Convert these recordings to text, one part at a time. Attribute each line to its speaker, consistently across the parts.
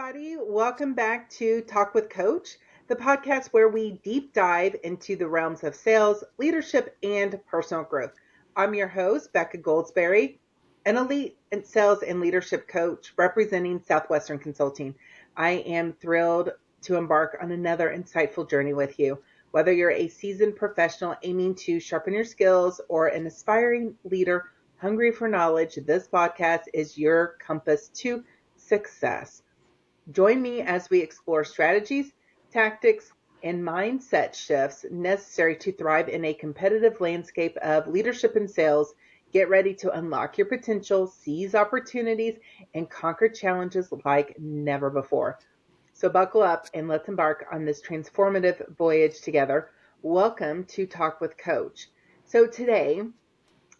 Speaker 1: everybody. Welcome back to Talk with Coach, the podcast where we deep dive into the realms of sales, leadership, and personal growth. I'm your host, Becca Goldsberry, an elite sales and leadership coach representing Southwestern Consulting. I am thrilled to embark on another insightful journey with you. Whether you're a seasoned professional aiming to sharpen your skills or an aspiring leader hungry for knowledge, this podcast is your compass to success. Join me as we explore strategies, tactics, and mindset shifts necessary to thrive in a competitive landscape of leadership and sales. Get ready to unlock your potential, seize opportunities, and conquer challenges like never before. So buckle up and let's embark on this transformative voyage together. Welcome to Talk with Coach. So today,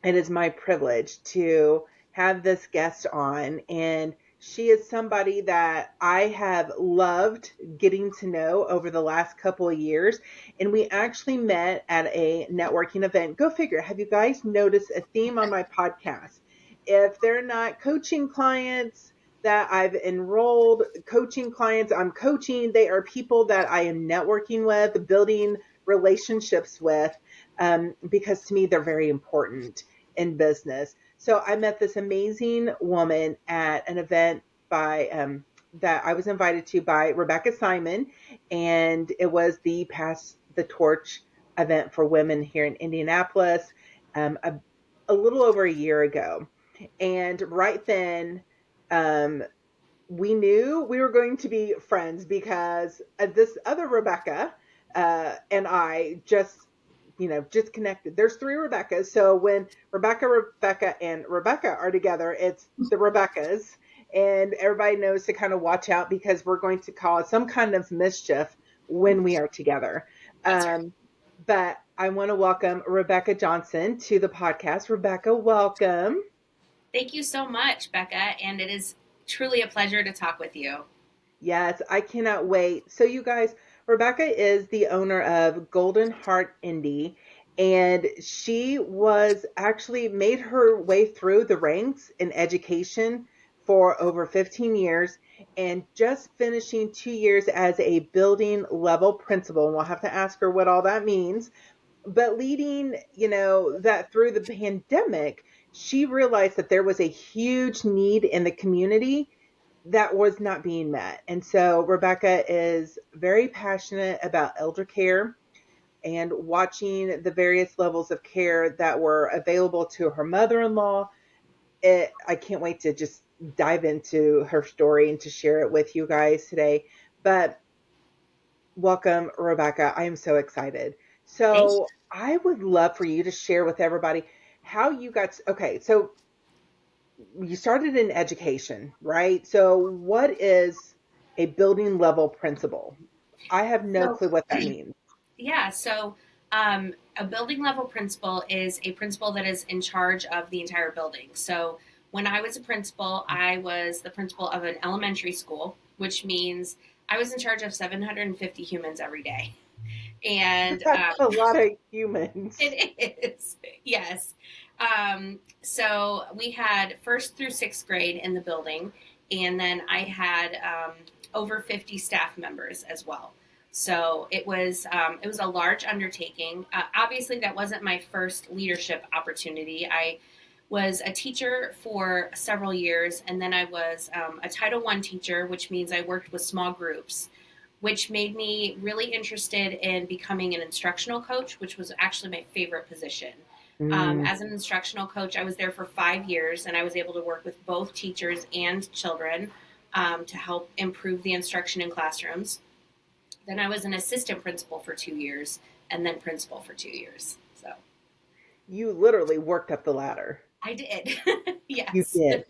Speaker 1: it is my privilege to have this guest on, and she is somebody that I have loved getting to know over the last couple of years. And we actually met at a networking event. Go figure. Have you guys noticed a theme on my podcast? If they're not coaching clients that I've enrolled, coaching clients I'm coaching, they are people that I am networking with, building relationships with, because to me, they're very important in business. So I met this amazing woman at an event by that I was invited to by Rebecca Simon, and it was the Pass the Torch event for women here in Indianapolis, a little over a year ago. And right then, we knew we were going to be friends because this other Rebecca and I just connected. There's three Rebeccas. So when Rebecca, and Rebecca are together, it's the Rebeccas. And everybody knows to kind of watch out because we're going to cause some kind of mischief when we are together.
Speaker 2: Right.
Speaker 1: But I want to welcome Rebecca Johnson to the podcast. Rebecca, welcome.
Speaker 2: Thank you so much, Becca. And it is truly a pleasure to talk with you.
Speaker 1: Yes, I cannot wait. So you guys, Rebecca is the owner of Golden Heart Indy, and she was actually made her way through the ranks in education for over 15 years and just finishing 2 years as a building level principal. And we'll have to ask her what all that means. But leading, that through the pandemic, she realized that there was a huge need in the community that was not being met. And so Rebecca is very passionate about elder care and watching the various levels of care that were available to her mother-in-law. I can't wait to just dive into her story and to share it with you guys today. But welcome, Rebecca. I am so excited.
Speaker 2: Thank you.
Speaker 1: So I would love for you to share with everybody how you got, okay, so you started in education, right? So what is a building level principal? I have no
Speaker 2: So,
Speaker 1: clue what that means.
Speaker 2: yeah, so a building level principal is a principal that is in charge of the entire building. So when I was a principal, I was the principal of an elementary school, which means I was in charge of 750 humans every day. And
Speaker 1: That's a lot of humans.
Speaker 2: it is, yes. So we had first through sixth grade in the building, and then I had over 50 staff members as well. So it was a large undertaking. Obviously, that wasn't my first leadership opportunity. I was a teacher for several years, and then I was a Title I teacher, which means I worked with small groups, which made me really interested in becoming an instructional coach, which was actually my favorite position.
Speaker 1: Mm,
Speaker 2: As an instructional coach, I was there for 5 years, and I was able to work with both teachers and children to help improve the instruction in classrooms. Then I was an assistant principal for 2 years, and then principal for 2 years. So
Speaker 1: you literally worked up the ladder.
Speaker 2: I did.
Speaker 1: You
Speaker 2: Yes.
Speaker 1: did.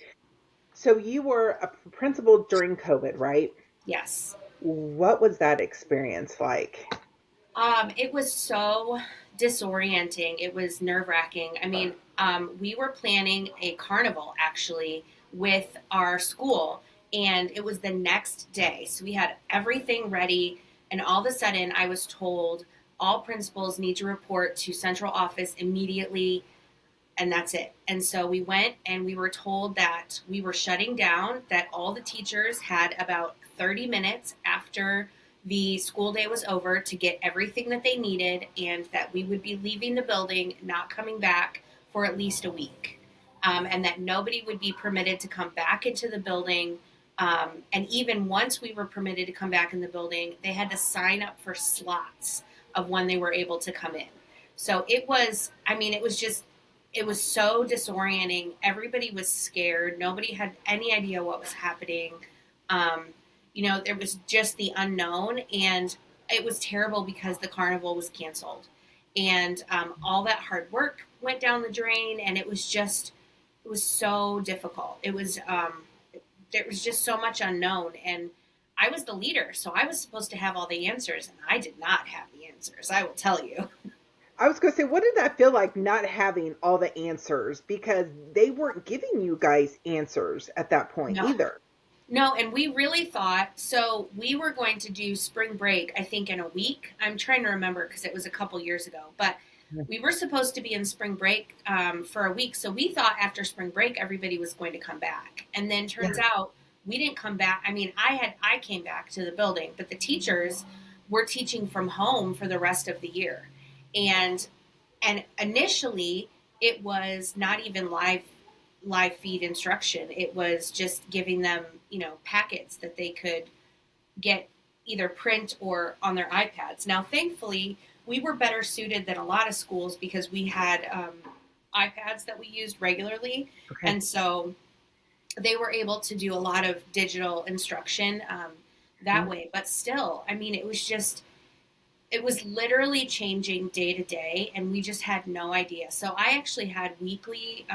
Speaker 1: So you were a principal during COVID, right?
Speaker 2: Yes.
Speaker 1: What was that experience like?
Speaker 2: It was so disorienting. It was nerve wracking. I mean, we were planning a carnival actually with our school, and it was the next day. So we had everything ready, and all of a sudden, I was told all principals need to report to central office immediately and that's it. And so we went and we were told that we were shutting down, that all the teachers had about 30 minutes after the school day was over to get everything that they needed, and that we would be leaving the building, not coming back for at least a week. And that nobody would be permitted to come back into the building. And even once we were permitted to come back in the building, they had to sign up for slots of when they were able to come in. So it was, I mean, it was so disorienting. Everybody was scared. Nobody had any idea what was happening. Um, there was just the unknown, and it was terrible because the carnival was canceled, and all that hard work went down the drain, and it was so difficult. There was just so much unknown, and I was the leader, so I was supposed to have all the answers, and I did not have the answers. I will tell you.
Speaker 1: I was going to say, what did that feel like not having all the answers? Because they weren't giving you guys answers at that point
Speaker 2: No,
Speaker 1: either.
Speaker 2: no, and we really thought so. We were going to do spring break, I think, in a week. I'm trying to remember because it was a couple years ago, but we were supposed to be in spring break for a week. So we thought after spring break everybody was going to come back, and then turns
Speaker 1: Yeah.
Speaker 2: out we didn't come back. I mean, I came back to the building, but the teachers were teaching from home for the rest of the year, and initially it was not even live feed instruction. It was just giving them, packets that they could get either print or on their iPads. Now, thankfully, we were better suited than a lot of schools because we had iPads that we used regularly.
Speaker 1: Okay.
Speaker 2: And so they were able to do a lot of digital instruction that
Speaker 1: Mhm.
Speaker 2: way. But still, I mean, it was literally changing day to day, and we just had no idea. So I actually had weekly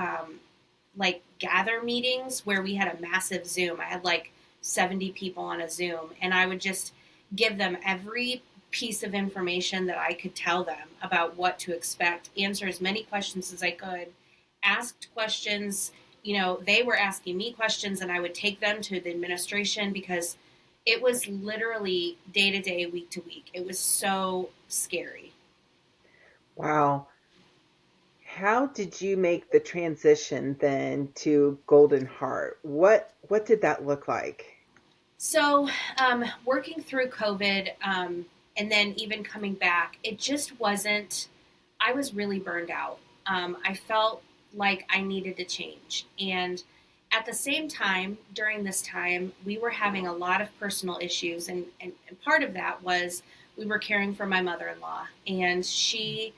Speaker 2: like gather meetings where we had a massive Zoom. I had like 70 people on a Zoom, and I would just give them every piece of information that I could tell them about what to expect, answer as many questions as I could, asked questions. They were asking me questions, and I would take them to the administration because it was literally day to day, week to week. It was so scary.
Speaker 1: Wow. How did you make the transition then to Golden Heart? What did that look like?
Speaker 2: So, working through COVID, and then even coming back, it just wasn't, I was really burned out. I felt like I needed to change. And at the same time, during this time, we were having a lot of personal issues. And part of that was we were caring for my mother in law, and she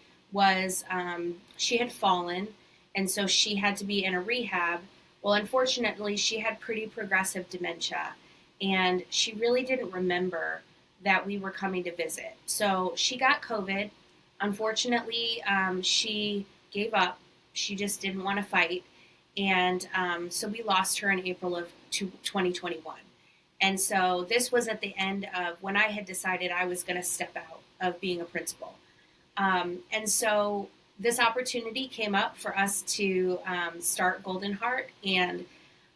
Speaker 2: had fallen. And so she had to be in a rehab. Well, unfortunately, she had pretty progressive dementia, and she really didn't remember that we were coming to visit. So she got COVID. Unfortunately, she gave up. She just didn't want to fight. And so we lost her in April of 2021. And so this was at the end of when I had decided I was going to step out of being a principal. And so this opportunity came up for us to start Golden Heart, and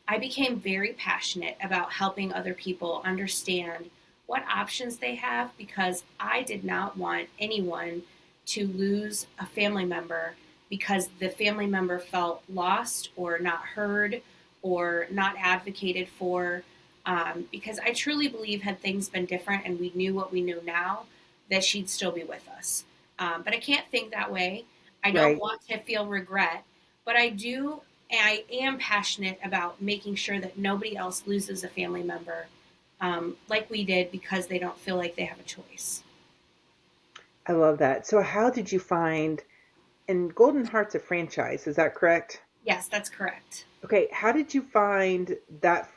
Speaker 2: I became very passionate about helping other people understand what options they have, because I did not want anyone to lose a family member because the family member felt lost or not heard or not advocated for. Because I truly believe, had things been different and we knew what we know now, that she'd still be with us. But I can't think that way. I don't
Speaker 1: Right.
Speaker 2: want to feel regret, but I do. And I am passionate about making sure that nobody else loses a family member like we did because they don't feel like they have a choice.
Speaker 1: I love that. So how did you find, and Golden Heart's a franchise, is that correct?
Speaker 2: Yes, that's correct.
Speaker 1: Okay, how did you find that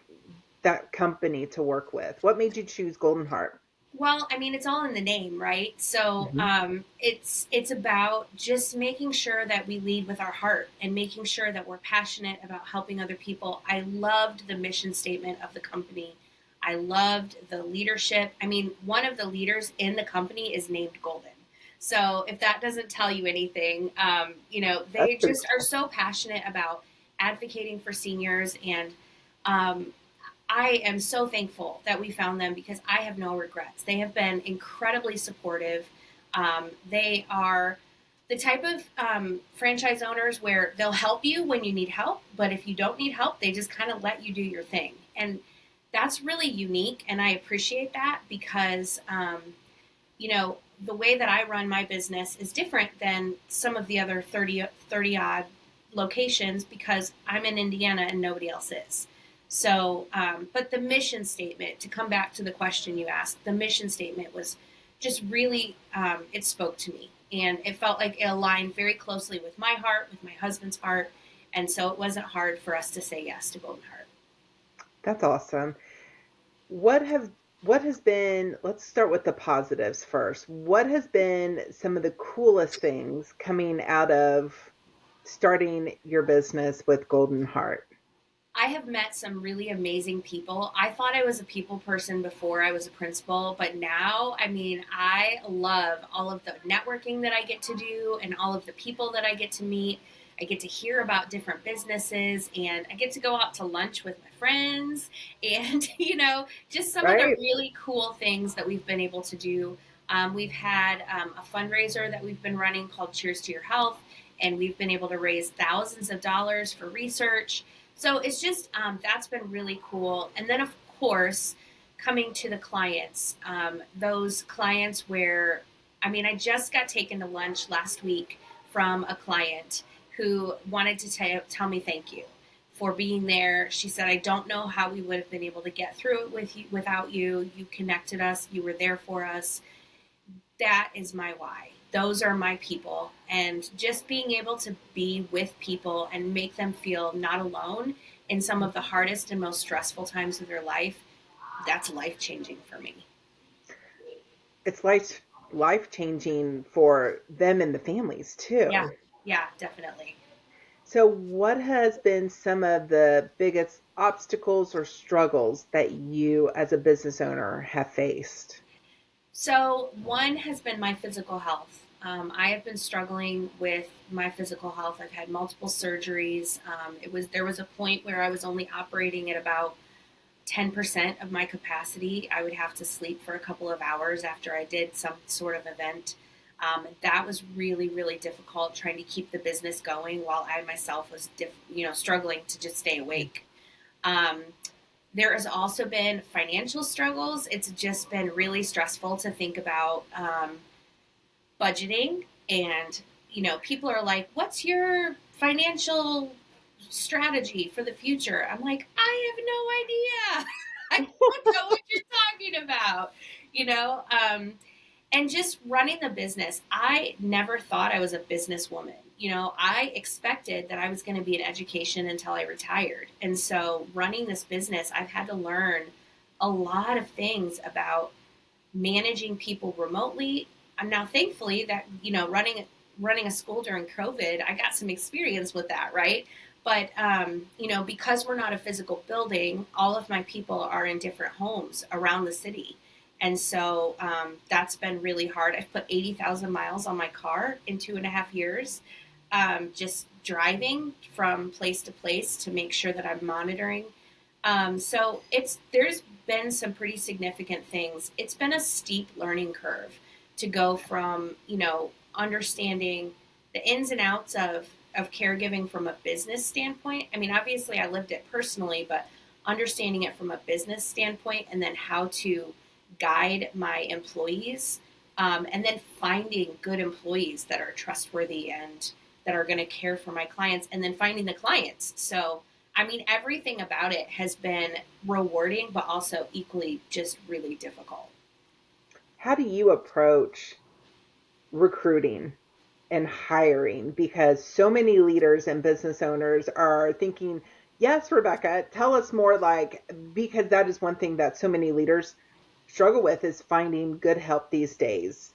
Speaker 1: company to work with? What made you choose Golden Heart?
Speaker 2: Well, I mean, it's all in the name, right? So
Speaker 1: Hmm.
Speaker 2: it's about just making sure that we lead with our heart and making sure that we're passionate about helping other people. I loved the mission statement of the company. I loved the leadership. I mean, one of the leaders in the company is named Golden. So if that doesn't tell you anything,
Speaker 1: That's
Speaker 2: they
Speaker 1: pretty
Speaker 2: just are so passionate about advocating for seniors, and um, I am so thankful that we found them because I have no regrets. They have been incredibly supportive. They are the type of franchise owners where they'll help you when you need help, but if you don't need help, they just kind of let you do your thing. And that's really unique. And I appreciate that because, the way that I run my business is different than some of the other 30 odd locations because I'm in Indiana and nobody else is. So, but the mission statement, to come back to the question you asked, the mission statement was just really, it spoke to me. And it felt like it aligned very closely with my heart, with my husband's heart. And so it wasn't hard for us to say yes to Golden Heart.
Speaker 1: That's awesome. What have what has been, let's start with the positives first. What has been some of the coolest things coming out of starting your business with Golden Heart?
Speaker 2: I have met some really amazing people. I thought I was a people person before I was a principal, but now, I mean, I love all of the networking that I get to do and all of the people that I get to meet. I get to hear about different businesses and I get to go out to lunch with my friends and, just some of the
Speaker 1: Right?
Speaker 2: really cool things that we've been able to do. We've had a fundraiser that we've been running called Cheers to Your Health, and we've been able to raise thousands of dollars for research. So it's just that's been really cool. And then, of course, coming to the clients, those clients where, I mean, I just got taken to lunch last week from a client who wanted to tell me thank you for being there. She said, I don't know how we would have been able to get through it without you. You connected us. You were there for us. That is my why. Those are my people. And just being able to be with people and make them feel not alone in some of the hardest and most stressful times of their life, that's life changing for me.
Speaker 1: It's life changing for them and the families
Speaker 2: Yeah,
Speaker 1: too.
Speaker 2: yeah, definitely.
Speaker 1: So, what has been some of the biggest obstacles or struggles that you as a business owner have faced?
Speaker 2: So, one has been my physical health. I have been struggling with my physical health. I've had multiple surgeries. There was a point where I was only operating at about 10% of my capacity. I would have to sleep for a couple of hours after I did some sort of event. That was really, really difficult trying to keep the business going while I myself was, struggling to just stay awake. Um, there has also been financial struggles. It's just been really stressful to think about budgeting. And, people are like, what's your financial strategy for the future? I'm like, I have no idea. I don't know what you're talking about, you know? And just running the business, I never thought I was a businesswoman. I expected that I was going to be in education until I retired. And so running this business, I've had to learn a lot of things about managing people remotely. And now thankfully that, running a school during COVID, I got some experience with that, right? But because we're not a physical building, all of my people are in different homes around the city. And so that's been really hard. I've put 80,000 miles on my car in 2.5 years, just driving from place to place to make sure that I'm monitoring. So there's been some pretty significant things. It's been a steep learning curve to go from, understanding the ins and outs of caregiving from a business standpoint. I mean, obviously I lived it personally, but understanding it from a business standpoint and then how to guide my employees, and then finding good employees that are trustworthy and that are going to care for my clients, and then finding the clients. So, I mean, everything about it has been rewarding, but also equally just really difficult.
Speaker 1: How do you approach recruiting and hiring? Because so many leaders and business owners are thinking, yes, Rebecca, tell us more, like, because that is one thing that so many leaders struggle with is finding good help these days.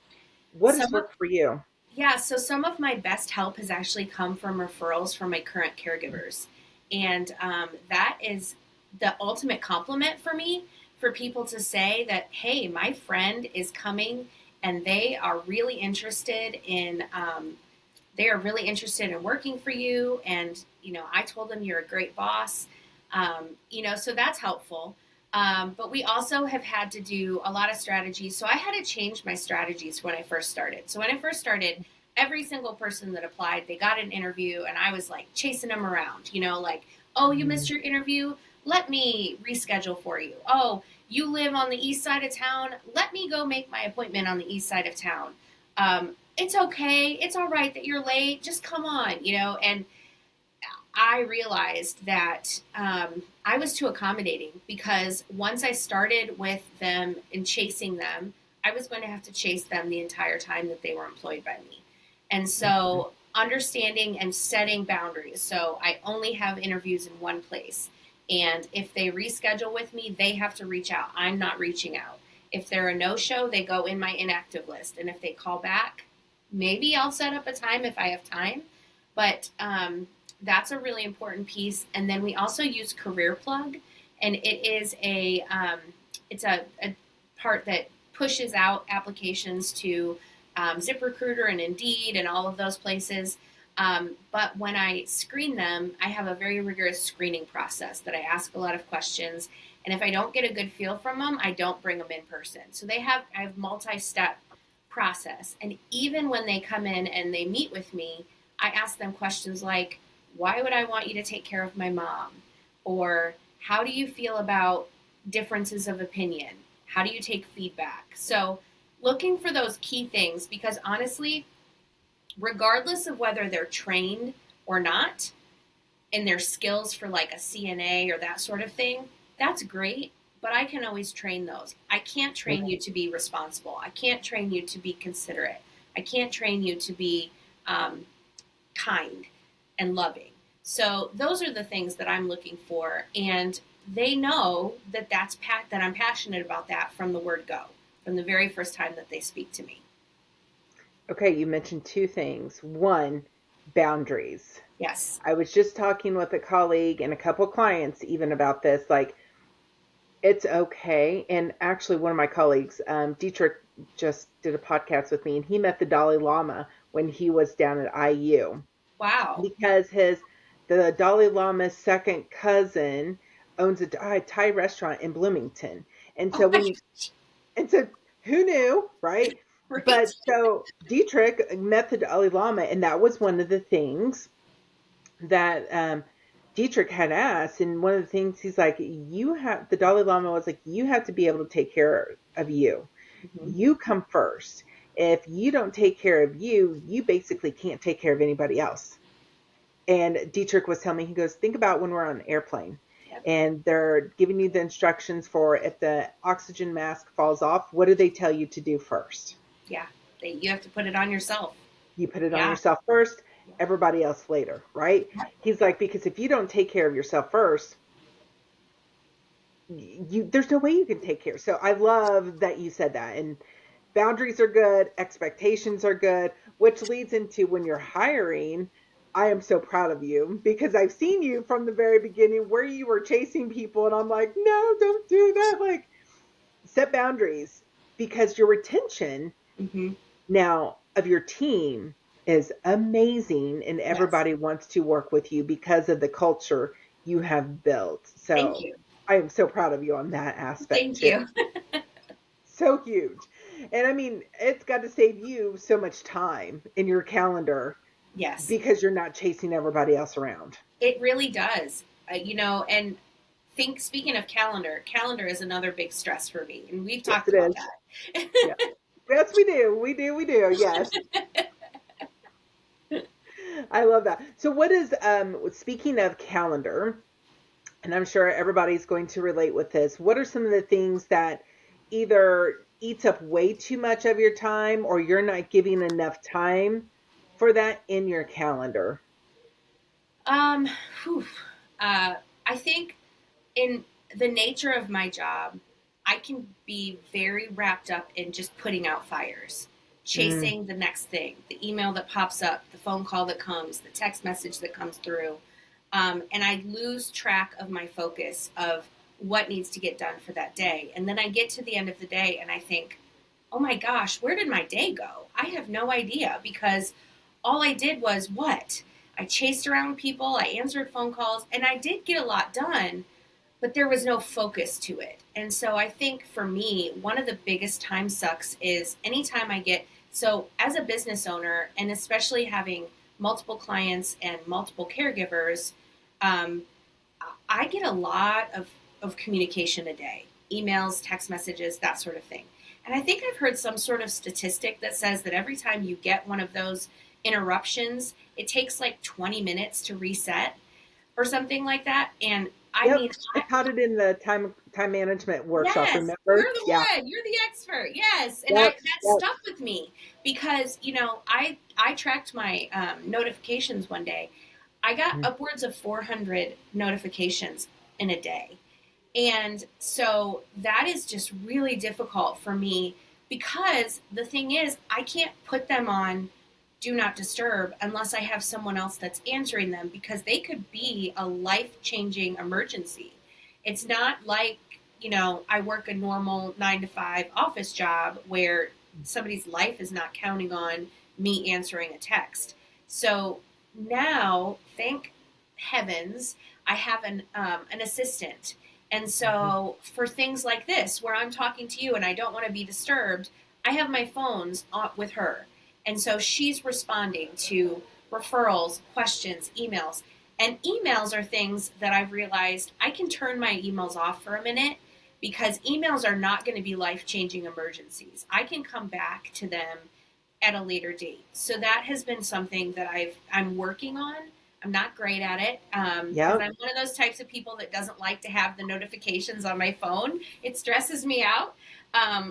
Speaker 1: What has
Speaker 2: Some of
Speaker 1: worked for you?
Speaker 2: Yeah, so some of my best help has actually come from referrals from my current caregivers. And that is the ultimate compliment for me, for people to say that, hey, my friend is coming and they are really interested in working for you. And, I told them you're a great boss. So that's helpful. But we also have had to do a lot of strategies. So I had to change my strategies when I first started. So when I first started, every single person that applied, they got an interview, and I was like chasing them around, like, oh, you missed your interview? Let me reschedule for you. Oh, you live on the east side of town? Let me go make my appointment on the east side of town. It's okay. It's all right that you're late. Just come on, and I realized that I was too accommodating, because once I started with them and chasing them, I was going to have to chase them the entire time that they were employed by me. And so understanding and setting boundaries. So I only have interviews in one place. And if they reschedule with me, they have to reach out. I'm not reaching out. If they're a no-show, they go in my inactive list. And if they call back, maybe I'll set up a time if I have time. But that's a really important piece. And then we also use Career Plug, and it is it's a part that pushes out applications to ZipRecruiter and Indeed and all of those places. But when I screen them, I have a very rigorous screening process that I ask a lot of questions. And if I don't get a good feel from them, I don't bring them in person. So I have multi-step process. And even when they come in and they meet with me, I ask them questions like, why would I want you to take care of my mom? Or how do you feel about differences of opinion? How do you take feedback? So looking for those key things, because honestly, regardless of whether they're trained or not in their skills for like a CNA or that sort of thing, that's great, but I can always train those. I can't train you to be responsible. I can't train you to be considerate. I can't train you to be kind and loving. So those are the things that I'm looking for, and they know that that I'm passionate about that from the word go, from the very first time that they speak to me.
Speaker 1: Okay, you mentioned two things. One, boundaries.
Speaker 2: Yes.
Speaker 1: I was just talking with a colleague and a couple clients even about this. Like, it's okay. And actually, one of my colleagues, Dietrich, just did a podcast with me, and he met the Dalai Lama when he was down at IU.
Speaker 2: Wow.
Speaker 1: Because the Dalai Lama's second cousin owns a Thai restaurant in Bloomington. And so who knew, right?
Speaker 2: Right.
Speaker 1: But so Dietrich met the Dalai Lama, and that was one of the things that Dietrich had asked. And one of the things he's like, the Dalai Lama was like, you have to be able to take care of you. Mm-hmm. You come first. If you don't take care of you, you basically can't take care of anybody else. And Dietrich was telling me, he goes, think about when we're on an airplane. Yep. And they're giving you the instructions for if the oxygen mask falls off, what do they tell you to do first?
Speaker 2: Yeah, you have to put it on yourself.
Speaker 1: You put it on yourself first, everybody else later, right? Yeah. He's like, because if you don't take care of yourself first, there's no way you can take care. So I love that you said that. And boundaries are good, expectations are good, which leads into when you're hiring. I am so proud of you, because I've seen you from the very beginning where you were chasing people, and I'm like, no, don't do that. Like, set boundaries, because your retention now of your team is amazing, and everybody wants to work with you because of the culture you have built. So
Speaker 2: thank you.
Speaker 1: I am so proud of you on that aspect.
Speaker 2: Thank you.
Speaker 1: So huge. And I mean, it's got to save you so much time in your calendar.
Speaker 2: Yes.
Speaker 1: Because you're not chasing everybody else around.
Speaker 2: It really does. And speaking of calendar is another big stress for me. And we've talked about that.
Speaker 1: Yeah. Yes, we do. We do. Yes. I love that. So what is, speaking of calendar, and I'm sure everybody's going to relate with this, what are some of the things that either eats up way too much of your time, or you're not giving enough time for that in your calendar?
Speaker 2: I think in the nature of my job, I can be very wrapped up in just putting out fires, chasing the next thing, the email that pops up, the phone call that comes, the text message that comes through. And I lose track of my focus of what needs to get done for that day. And then I get to the end of the day and I think, oh my gosh, where did my day go? I have no idea, because all I did was what? I chased around people, I answered phone calls, and I did get a lot done, but there was no focus to it. And so I think for me, one of the biggest time sucks is anytime I get So, as a business owner, and especially having multiple clients and multiple caregivers, um, I get a lot of communication a day, emails, text messages, that sort of thing. And I think I've heard some sort of statistic that says that every time you get one of those interruptions, it takes like 20 minutes to reset or something like that. And I
Speaker 1: Yep.
Speaker 2: mean,
Speaker 1: I taught it in the time management workshop,
Speaker 2: yes, you're
Speaker 1: remember?
Speaker 2: the
Speaker 1: Yeah.
Speaker 2: one. You're the expert. Yes, and
Speaker 1: Yep.
Speaker 2: that
Speaker 1: Yep.
Speaker 2: stuck with me because I tracked my notifications one day. I got upwards of 400 notifications in a day. And so that is just really difficult for me because the thing is, I can't put them on do not disturb unless I have someone else that's answering them because they could be a life changing emergency. It's not like, I work a normal 9 to 5 office job where somebody's life is not counting on me answering a text. So now, thank heavens, I have an assistant. And so for things like this, where I'm talking to you and I don't want to be disturbed, I have my phones on, with her. And so she's responding to referrals, questions, emails. And emails are things that I've realized I can turn my emails off for a minute because emails are not going to be life changing emergencies. I can come back to them at a later date. So that has been something that I'm working on. I'm not great at it because
Speaker 1: Yep.
Speaker 2: I'm one of those types of people that doesn't like to have the notifications on my phone. It stresses me out.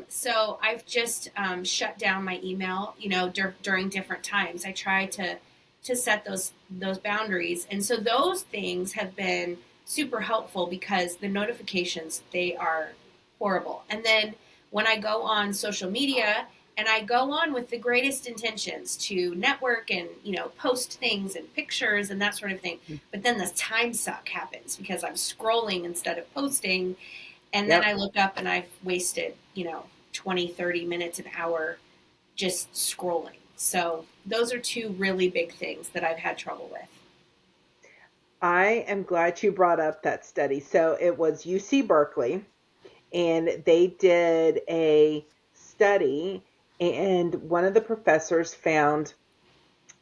Speaker 2: So I've just shut down my email, during different times. I try to set those boundaries, and so those things have been super helpful because the notifications, they are horrible. And then when I go on social media and I go on with the greatest intentions to network and post things and pictures and that sort of thing, but then the time suck happens because I'm scrolling instead of posting, and then
Speaker 1: Yep.
Speaker 2: I look up and I've wasted 20, 30 minutes, an hour just scrolling. So those are two really big things that I've had trouble with.
Speaker 1: I am glad you brought up that study. So it was UC Berkeley, and they did a study, and one of the professors found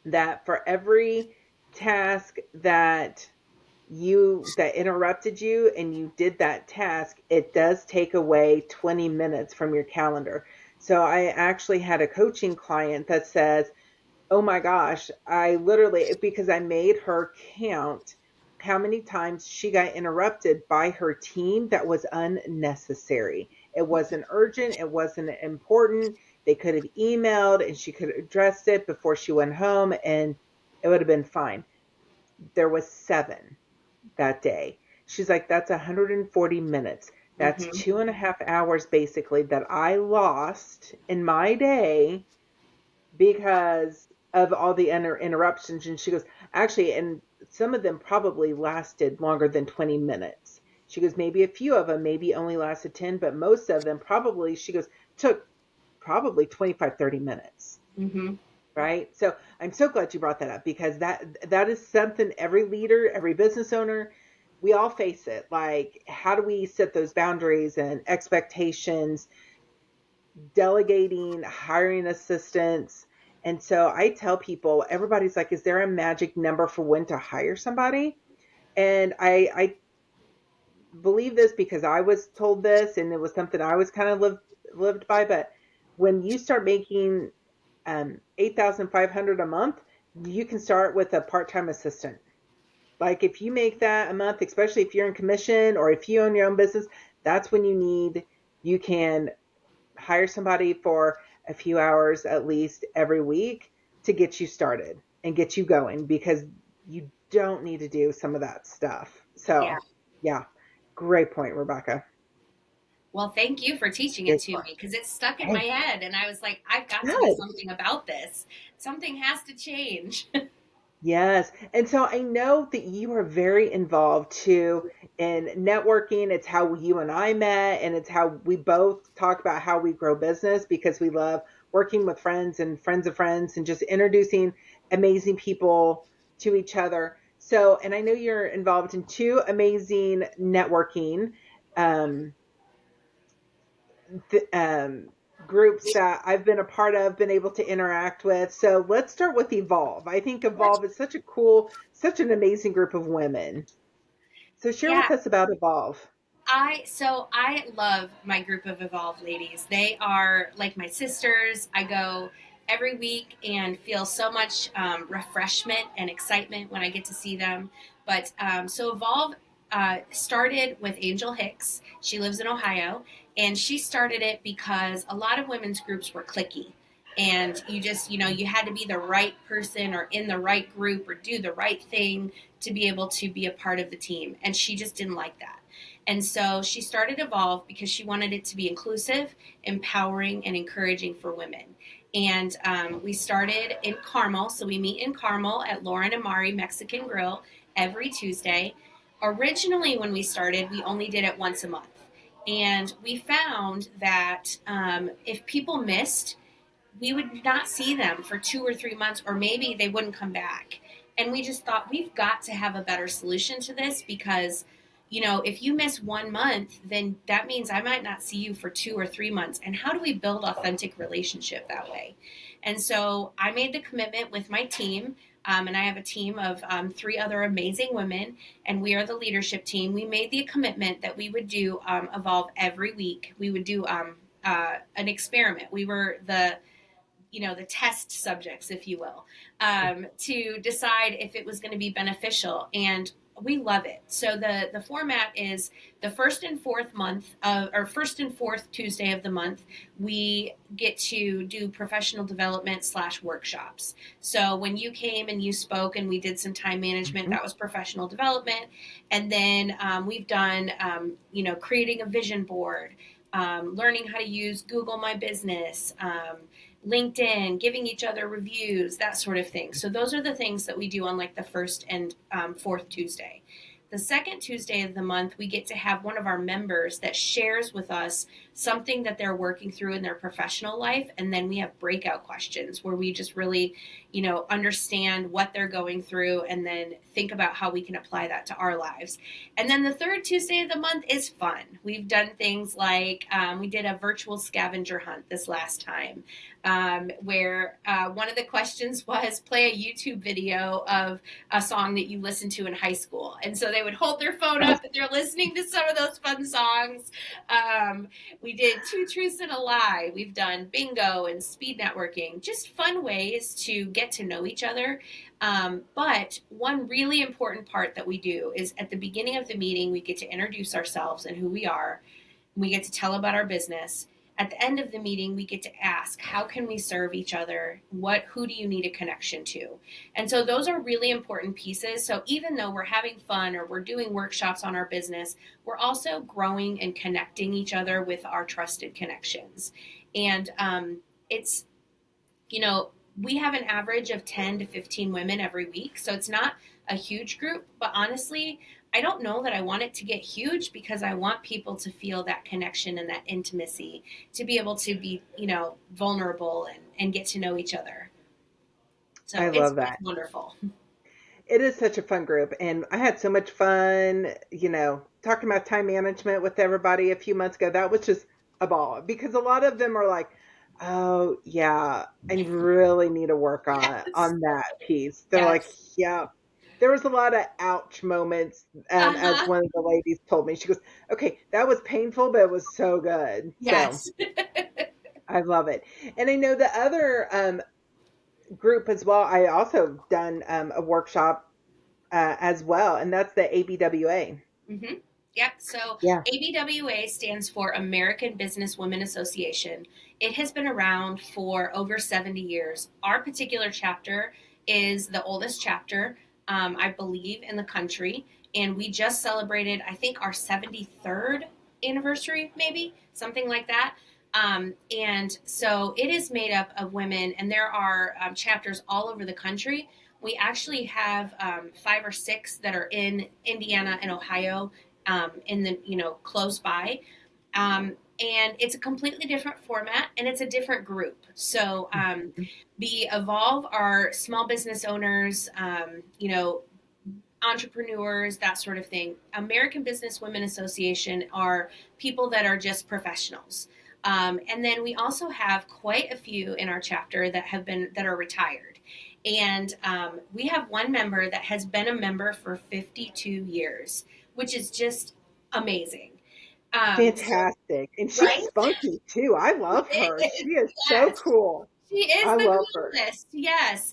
Speaker 1: that for every task that interrupted you and you did that task, it does take away 20 minutes from your calendar. So I actually had a coaching client that says, oh my gosh, I literally, because I made her count how many times she got interrupted by her team that was unnecessary. It wasn't urgent, it wasn't important. They could have emailed and she could have addressed it before she went home and it would have been fine. There was 7 that day. She's like, that's 140 minutes. That's
Speaker 2: Mm-hmm.
Speaker 1: 2.5 hours basically that I lost in my day because of all the interruptions. And she goes, actually, and some of them probably lasted longer than 20 minutes. She goes, maybe a few of them maybe only lasted 10, but most of them probably, she goes, took probably 25, 30 minutes.
Speaker 2: Mm-hmm.
Speaker 1: Right. So I'm so glad you brought that up because that is something every leader, every business owner, we all face it. Like, how do we set those boundaries and expectations, delegating, hiring assistants? And so I tell people, everybody's like, is there a magic number for when to hire somebody? And I believe this because I was told this and it was something I was kind of lived by. But when you start making 8,500 a month, you can start with a part-time assistant. Like if you make that a month, especially if you're in commission or if you own your own business, that's when you can hire somebody for a few hours at least every week to get you started and get you going because you don't need to do some of that stuff.
Speaker 2: Yeah.
Speaker 1: So, yeah, great point, Rebecca.
Speaker 2: Well, thank you for teaching it
Speaker 1: Great
Speaker 2: to
Speaker 1: point.
Speaker 2: me because it stuck in my
Speaker 1: Hey,
Speaker 2: head, and I was like, I've got to do
Speaker 1: good.
Speaker 2: something about this. Something has to change.
Speaker 1: Yes. And so I know that you are very involved too in networking. It's how you and I met, and it's how we both talk about how we grow business because we love working with friends and friends of friends and just introducing amazing people to each other. So, and I know you're involved in two amazing networking um, th- um, groups that I've been a part of, been able to interact with. So let's start with Evolve. I think Evolve is such a cool, such an amazing group of women. So share
Speaker 2: Yeah,
Speaker 1: with us about Evolve.
Speaker 2: I love my group of Evolve ladies. They are like my sisters. I go every week and feel so much refreshment and excitement when I get to see them. But so Evolve started with Angel Hicks. She lives in Ohio, and she started it because a lot of women's groups were cliquey. And you just, you had to be the right person or in the right group or do the right thing to be able to be a part of the team. And she just didn't like that. And so she started Evolve because she wanted it to be inclusive, empowering, and encouraging for women. And we started in Carmel. So we meet in Carmel at Lauren and Mari Mexican Grill every Tuesday. Originally, when we started, we only did it once a month. And we found that if people missed, we would not see them for 2 or 3 months, or maybe they wouldn't come back. And we just thought we've got to have a better solution to this because, if you miss 1 month, then that means I might not see you for 2 or 3 months. And how do we build authentic relationship that way? And so I made the commitment with my team. And I have a team of 3 other amazing women, and we are the leadership team. We made the commitment that we would do Evolve every week. We would do an experiment. We were the test subjects, if you will, to decide if it was going to be beneficial. And we love it. So the format is the first and fourth Tuesday of the month. We get to do professional development / workshops. So when you came and you spoke and we did some time management,
Speaker 1: Mhm.
Speaker 2: that was professional development. And then we've done, creating a vision board, learning how to use Google My Business, LinkedIn, giving each other reviews, that sort of thing. So those are the things that we do on like the first and fourth Tuesday. The second Tuesday of the month, we get to have one of our members that shares with us something that they're working through in their professional life. And then we have breakout questions where we just really, understand what they're going through and then think about how we can apply that to our lives. And then the third Tuesday of the month is fun. We've done things like we did a virtual scavenger hunt this last time, where one of the questions was play a YouTube video of a song that you listened to in high school. And so they would hold their phone up and they're listening to some of those fun songs. We did Two Truths and a Lie. We've done bingo and speed networking, just fun ways to get to know each other. But one really important part that we do is at the beginning of the meeting, we get to introduce ourselves and who we are. We get to tell about our business. At the end of the meeting, we get to ask, how can we serve each other? Who do you need a connection to? And so those are really important pieces. So even though we're having fun or we're doing workshops on our business, we're also growing and connecting each other with our trusted connections. And it's, we have an average of 10 to 15 women every week. So it's not a huge group, but honestly, I don't know that I want it to get huge because I want people to feel that connection and that intimacy to be able to be, vulnerable and get to know each other. So
Speaker 1: I
Speaker 2: it's
Speaker 1: love
Speaker 2: it's
Speaker 1: that.
Speaker 2: wonderful.
Speaker 1: It is such a fun group. And I had so much fun, talking about time management with everybody a few months ago. That was just a ball because a lot of them are like, oh, yeah, I really need to work on
Speaker 2: Yes.
Speaker 1: on that piece. They're like,
Speaker 2: Yes.
Speaker 1: yeah. There was a lot of ouch moments, as
Speaker 2: Uh-huh.
Speaker 1: one of the ladies told me. She goes, okay, that was painful, but it was so good. So
Speaker 2: Yes.
Speaker 1: I love it. And I know the other group as well. I also done a workshop as well, and that's the ABWA.
Speaker 2: Mm-hmm. Yep. So
Speaker 1: Yeah.
Speaker 2: ABWA stands for American Business Women Association. It has been around for over 70 years. Our particular chapter is the oldest chapter, I believe, in the country. And we just celebrated, I think, our 73rd anniversary, maybe something like that. And so it is made up of women, and there are chapters all over the country. We actually have 5 or 6 that are in Indiana and Ohio, in the close by, and it's a completely different format and it's a different group. So the Evolve are small business owners, entrepreneurs, that sort of thing. American Business Women Association are people that are just professionals. And then we also have quite a few in our chapter that are retired. And we have one member that has been a member for 52 years, which is just amazing. So,
Speaker 1: Fantastic. And
Speaker 2: right?
Speaker 1: she's spunky too. I love her. She is so
Speaker 2: Yes.
Speaker 1: cool.
Speaker 2: She is
Speaker 1: I
Speaker 2: the
Speaker 1: love her.
Speaker 2: coolest, yes.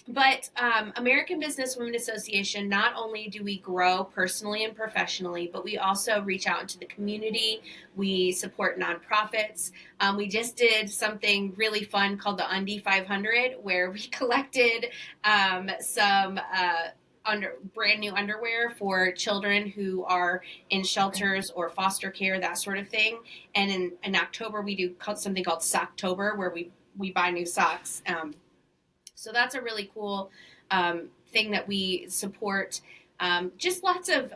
Speaker 2: But American Business Women Association, not only do we grow personally and professionally, but we also reach out into the community. We support nonprofits. We just did something really fun called the Undy 500, where we collected some brand new underwear for children who are in shelters or foster care, that sort of thing. And in October, we do something called Socktober, where we buy new socks. So that's a really cool thing that we support. Just lots of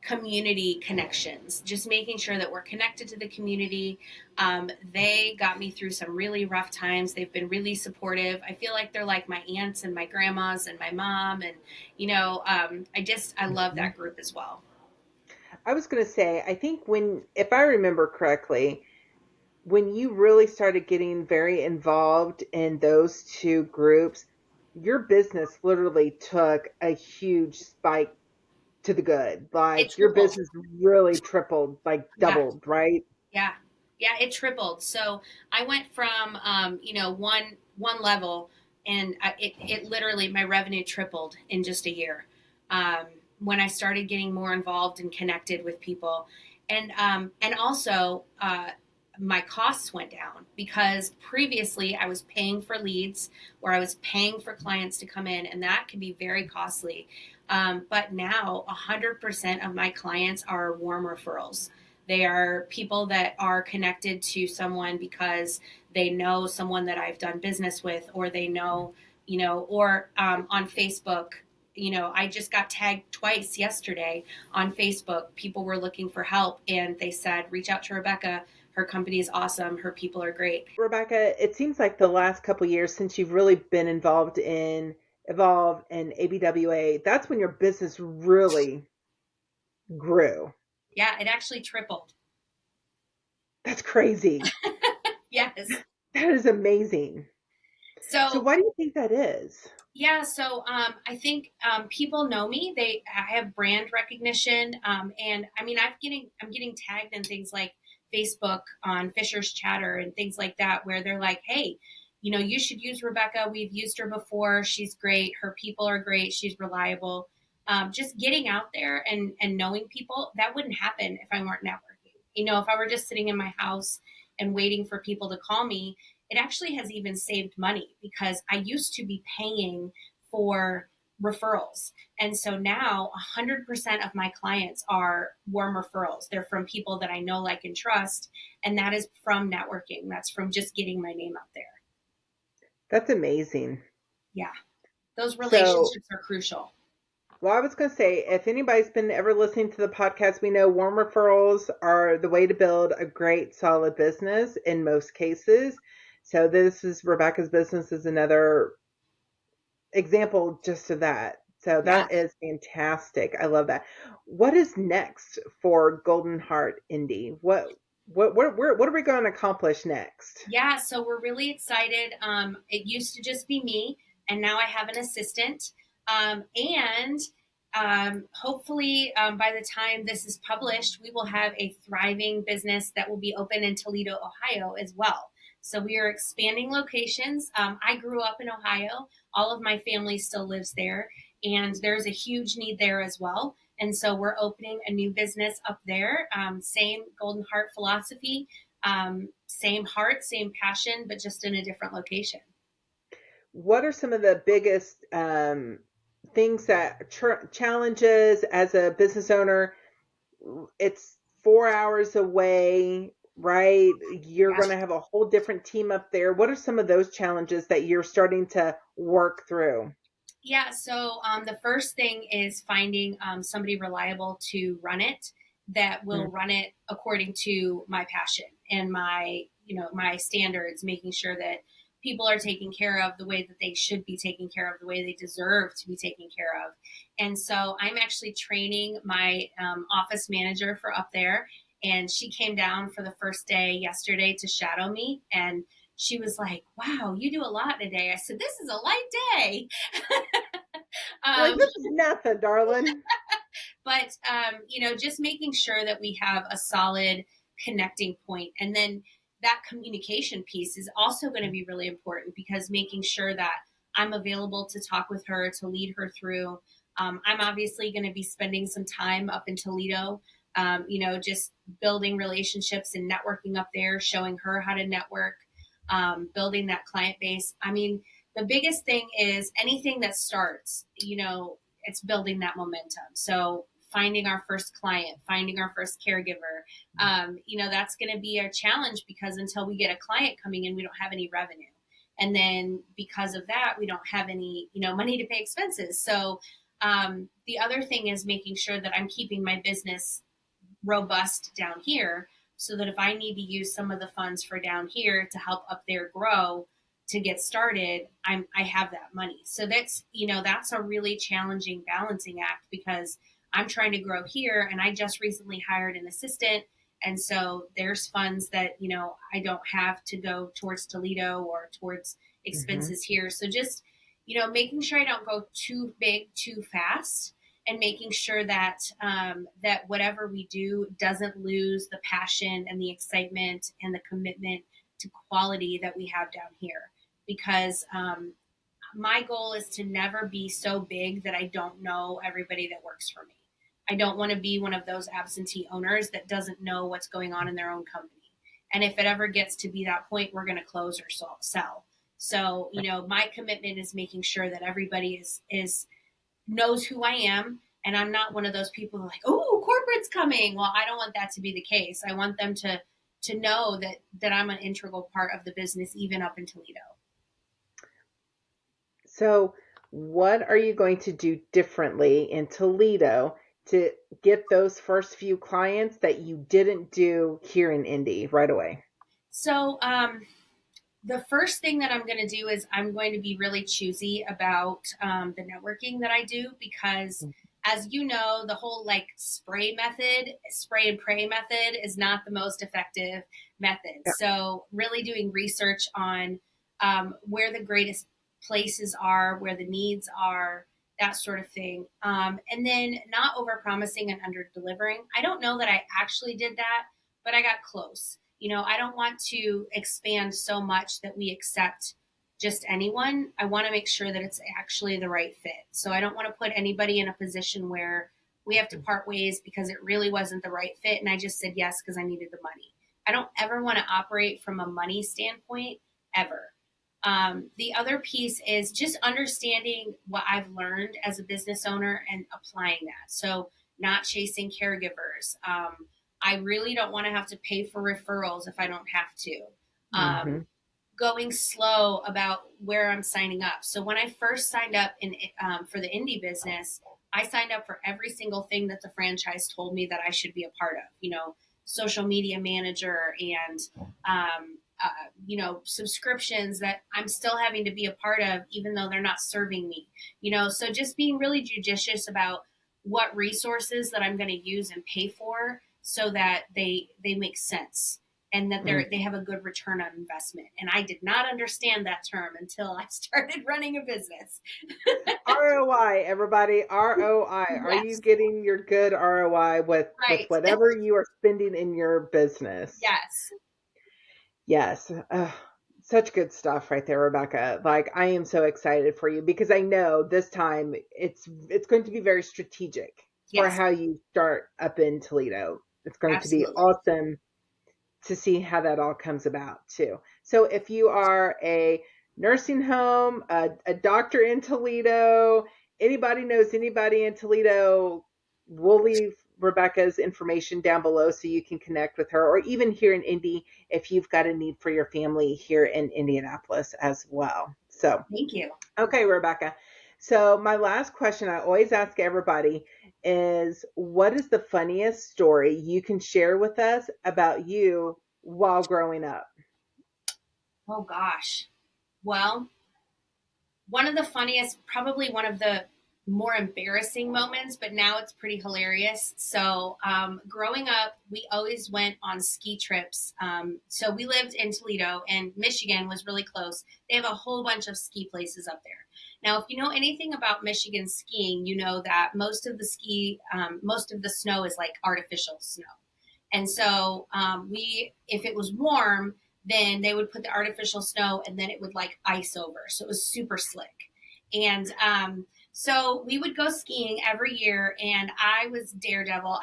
Speaker 2: community connections, just making sure that we're connected to the community. They got me through some really rough times. They've been really supportive. I feel like they're like my aunts and my grandmas and my mom. And, I love
Speaker 1: Mhm.
Speaker 2: that group as well.
Speaker 1: I was going to say, I think if I remember correctly, when you really started getting very involved in those two groups, your business literally took a huge spike to the good.
Speaker 2: It
Speaker 1: Like your
Speaker 2: tripled.
Speaker 1: business really tripled, like
Speaker 2: Yeah.
Speaker 1: doubled, right?
Speaker 2: Yeah, yeah, it tripled. So I went from one level, and it literally my revenue tripled in just a year. Um, when I started getting more involved and connected with people, and also my costs went down because previously I was paying for leads or I was paying for clients to come in, and that can be very costly. But now 100% of my clients are warm referrals. They are people that are connected to someone because they know someone that I've done business with, or they know, or on Facebook. I just got tagged twice yesterday on Facebook. People were looking for help and they said, reach out to Rebecca. Her company is awesome. Her people are great.
Speaker 1: Rebecca, it seems like the last couple of years since you've really been involved in Evolve and ABWA, that's when your business really grew.
Speaker 2: Yeah, it actually tripled.
Speaker 1: That's crazy.
Speaker 2: Yes.
Speaker 1: That is amazing. So
Speaker 2: So
Speaker 1: why do you think that is?
Speaker 2: yeah, so I think people know me. I have brand recognition, and I mean, I'm getting tagged in things like Facebook on Fisher's Chatter and things like that, where they're like, "Hey, you should use Rebecca. We've used her before. She's great. Her people are great. She's reliable." Just getting out there and knowing people, that wouldn't happen if I weren't networking. If I were just sitting in my house and waiting for people to call me, it actually has even saved money because I used to be paying for referrals. And so now 100% of my clients are warm referrals. They're from people that I know, like, and trust. And that is from networking. That's from just getting my name out there.
Speaker 1: That's amazing.
Speaker 2: Yeah. Those
Speaker 1: So,
Speaker 2: relationships are crucial.
Speaker 1: well, I was going to say, if anybody's been ever listening to the podcast, we know warm referrals are the way to build a great, solid business in most cases. So, this is Rebecca's business is another example just of that. So,
Speaker 2: Yeah.
Speaker 1: that is fantastic. I love that. What is next for Golden Heart Indy? What are we going to accomplish next?
Speaker 2: Yeah, so we're really excited. It used to just be me, and now I have an assistant. And hopefully, by the time this is published, we will have a thriving business that will be open in Toledo, Ohio as well. So we are expanding locations. I grew up in Ohio. All of my family still lives there, and there's a huge need there as well. And so we're opening a new business up there. Same Golden Heart philosophy, same heart, same passion, but just in a different location.
Speaker 1: What are some of the biggest things that challenges as a business owner? It's 4 hours away, right? You're
Speaker 2: Yeah.
Speaker 1: going to have a whole different team up there. What are some of those challenges that you're starting to work through?
Speaker 2: Yeah. So the first thing is finding somebody reliable to run it that will
Speaker 1: Mm.
Speaker 2: run it according to my passion and my standards, making sure that people are taken care of the way that they should be taken care of, the way they deserve to be taken care of. And so I'm actually training my office manager for up there. And she came down for the first day yesterday to shadow me. And she was like, wow, you do a lot today. I said, this is a light day.
Speaker 1: Like,
Speaker 2: um,
Speaker 1: this is nothing, darling.
Speaker 2: but, just making sure that we have a solid connecting point. And then that communication piece is also going to be really important, because making sure that I'm available to talk with her, to lead her through. I'm obviously going to be spending some time up in Toledo, just building relationships and networking up there, showing her how to network, building that client base. I mean, the biggest thing is anything that starts, it's building that momentum. So finding our first client, finding our first caregiver, that's going to be a challenge, because until we get a client coming in, we don't have any revenue. And then because of that, we don't have any, money to pay expenses. So the other thing is making sure that I'm keeping my business robust down here, so that if I need to use some of the funds for down here to help up there grow, to get started, I have that money. So that's a really challenging balancing act, because I'm trying to grow here, and I just recently hired an assistant. And so there's funds that, I don't have to go towards Toledo or towards
Speaker 1: Mm-hmm.
Speaker 2: expenses here. So just, making sure I don't go too big too fast, and making sure that that whatever we do doesn't lose the passion and the excitement and the commitment to quality that we have down here. Because my goal is to never be so big that I don't know everybody that works for me. I don't want to be one of those absentee owners that doesn't know what's going on in their own company. And if it ever gets to be that point, we're going to close or sell. So, my commitment is making sure that everybody is knows who I am. And I'm not one of those people who are like, oh, corporate's coming. Well, I don't want that to be the case. I want them to know that I'm an integral part of the business, even up in Toledo.
Speaker 1: So, what are you going to do differently in Toledo to get those first few clients that you didn't do here in Indy right away?
Speaker 2: So, the first thing that I'm going to do is I'm going to be really choosy about the networking that I do, because as you know, the whole like spray and pray method is not the most effective method.
Speaker 1: Yeah.
Speaker 2: So really doing research on where the greatest places are, where the needs are, that sort of thing. And then not over promising and under delivering. I don't know that I actually did that, but I got close. I don't want to expand so much that we accept just anyone. I want to make sure that it's actually the right fit. So I don't want to put anybody in a position where we have to part ways because it really wasn't the right fit. And I just said yes because I needed the money. I don't ever want to operate from a money standpoint, ever. The other piece is just understanding what I've learned as a business owner and applying that. So not chasing caregivers. I really don't want to have to pay for referrals if I don't have to.
Speaker 1: Mm-hmm.
Speaker 2: Going slow about where I'm signing up. So when I first signed up for the indie business, I signed up for every single thing that the franchise told me that I should be a part of. Social media manager and subscriptions that I'm still having to be a part of, even though they're not serving me. So just being really judicious about what resources that I'm going to use and pay for, so that they make sense and that they have a good return on investment. And I did not understand that term until I started running a business.
Speaker 1: ROI, everybody, ROI. Are you
Speaker 2: Yes,
Speaker 1: getting your good ROI with
Speaker 2: right.
Speaker 1: whatever you are spending in your business?
Speaker 2: Yes.
Speaker 1: Yes. Such good stuff right there, Rebecca. Like, I am so excited for you because I know this time it's going to be very strategic for
Speaker 2: Yes,
Speaker 1: how you start up in Toledo. It's going to be
Speaker 2: absolutely.
Speaker 1: awesome to see how that all comes about too. So if you are a nursing home, a doctor in Toledo, anybody knows anybody in Toledo, we'll leave Rebecca's information down below so you can connect with her, or even here in Indy if you've got a need for your family here in Indianapolis as well. So,
Speaker 2: Thank you.
Speaker 1: okay, Rebecca. So my last question I always ask everybody is, what is the funniest story you can share with us about you while growing up?
Speaker 2: Oh gosh. Well, one of the funniest, probably one of the more embarrassing moments, but now it's pretty hilarious. So growing up, we always went on ski trips. So we lived in Toledo, and Michigan was really close. They have a whole bunch of ski places up there. Now, if you know anything about Michigan skiing, you know that most of the snow is like artificial snow. And so if it was warm, then they would put the artificial snow and then it would like ice over. So it was super slick. And so we would go skiing every year, and I was daredevil.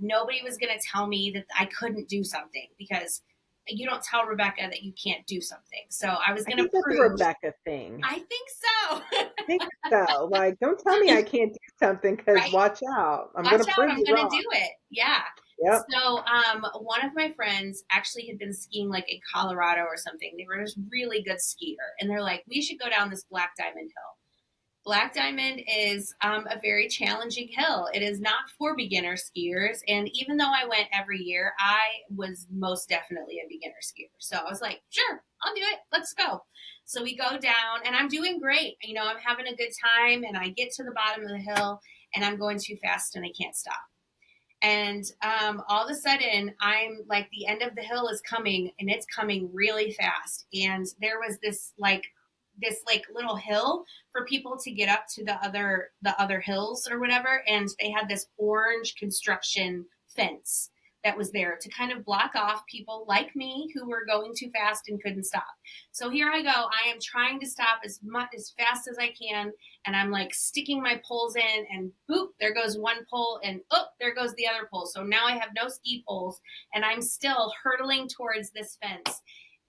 Speaker 2: Nobody was going to tell me that I couldn't do something, because you don't tell Rebecca that you can't do something. So I was going to
Speaker 1: that's
Speaker 2: prove.
Speaker 1: a Rebecca thing.
Speaker 2: I think so.
Speaker 1: I think so. Like, don't tell me I can't do something, because
Speaker 2: right?
Speaker 1: watch out. I'm going to prove you wrong.
Speaker 2: I'm going to do it. Yeah. Yep. So one of my friends actually had been skiing like in Colorado or something. They were just really good skier. And they're like, we should go down this Black Diamond Hill. Black Diamond is a very challenging hill. It is not for beginner skiers. And even though I went every year, I was most definitely a beginner skier. So I was like, sure, I'll do it. Let's go. So we go down, and I'm doing great. I'm having a good time, and I get to the bottom of the hill, and I'm going too fast, and I can't stop. And all of a sudden, I'm like, the end of the hill is coming, and it's coming really fast. And there was this little hill for people to get up to the other hills or whatever. And they had this orange construction fence that was there to kind of block off people like me who were going too fast and couldn't stop. So here I go. I am trying to stop as fast as I can. And I'm like sticking my poles in, and boop, there goes one pole, and there goes the other pole. So now I have no ski poles, and I'm still hurtling towards this fence.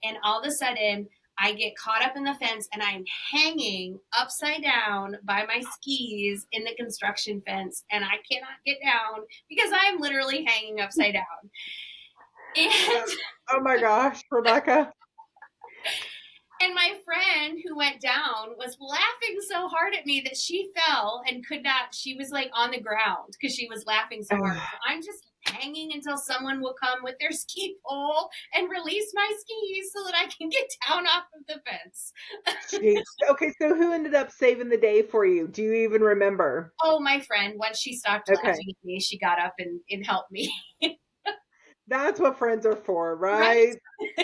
Speaker 2: And all of a sudden, I get caught up in the fence, and I'm hanging upside down by my skis in the construction fence, and I cannot get down because I am literally hanging upside down. And
Speaker 1: oh my gosh, Rebecca.
Speaker 2: And my friend who went down was laughing so hard at me that she fell and could not. She was like on the ground because she was laughing so hard. So I'm just hanging until someone will come with their ski pole and release my skis so that I can get down off of the fence.
Speaker 1: Jeez. Okay, so who ended up saving the day for you? Do you even remember?
Speaker 2: Oh, my friend. Once she stopped laughing at me, she got up and helped me.
Speaker 1: That's what friends are for, right?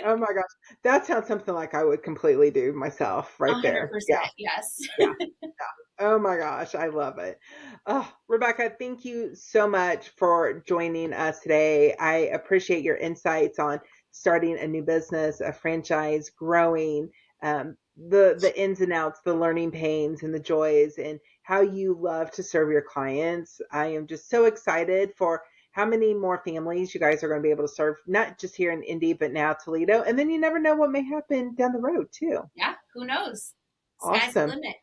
Speaker 1: Oh my gosh. That sounds something like I would completely do myself right
Speaker 2: 100%,
Speaker 1: there.
Speaker 2: yes.
Speaker 1: Yeah. Oh my gosh. I love it. Oh, Rebecca, thank you so much for joining us today. I appreciate your insights on starting a new business, a franchise, growing, the ins and outs, the learning pains and the joys, and how you love to serve your clients. I am just so excited for how many more families you guys are going to be able to serve, not just here in Indy, but now Toledo. And then you never know what may happen down the road too.
Speaker 2: Yeah, who knows?
Speaker 1: Awesome.
Speaker 2: Sky's the limit.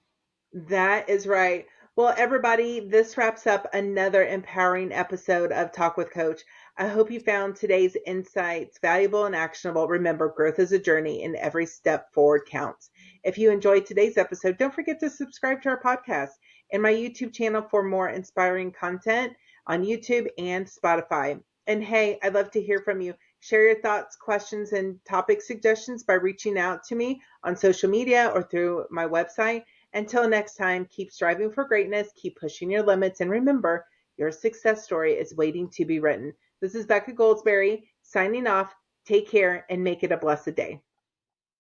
Speaker 1: That is right. Well, everybody, this wraps up another empowering episode of Talk with Coach. I hope you found today's insights valuable and actionable. Remember, growth is a journey, and every step forward counts. If you enjoyed today's episode, don't forget to subscribe to our podcast and my YouTube channel for more inspiring content on YouTube and Spotify. And hey, I'd love to hear from you. Share your thoughts, questions, and topic suggestions by reaching out to me on social media or through my website. Until next time, keep striving for greatness, keep pushing your limits, and remember, your success story is waiting to be written. This is Becca Goldsberry signing off. Take care and make it a blessed day.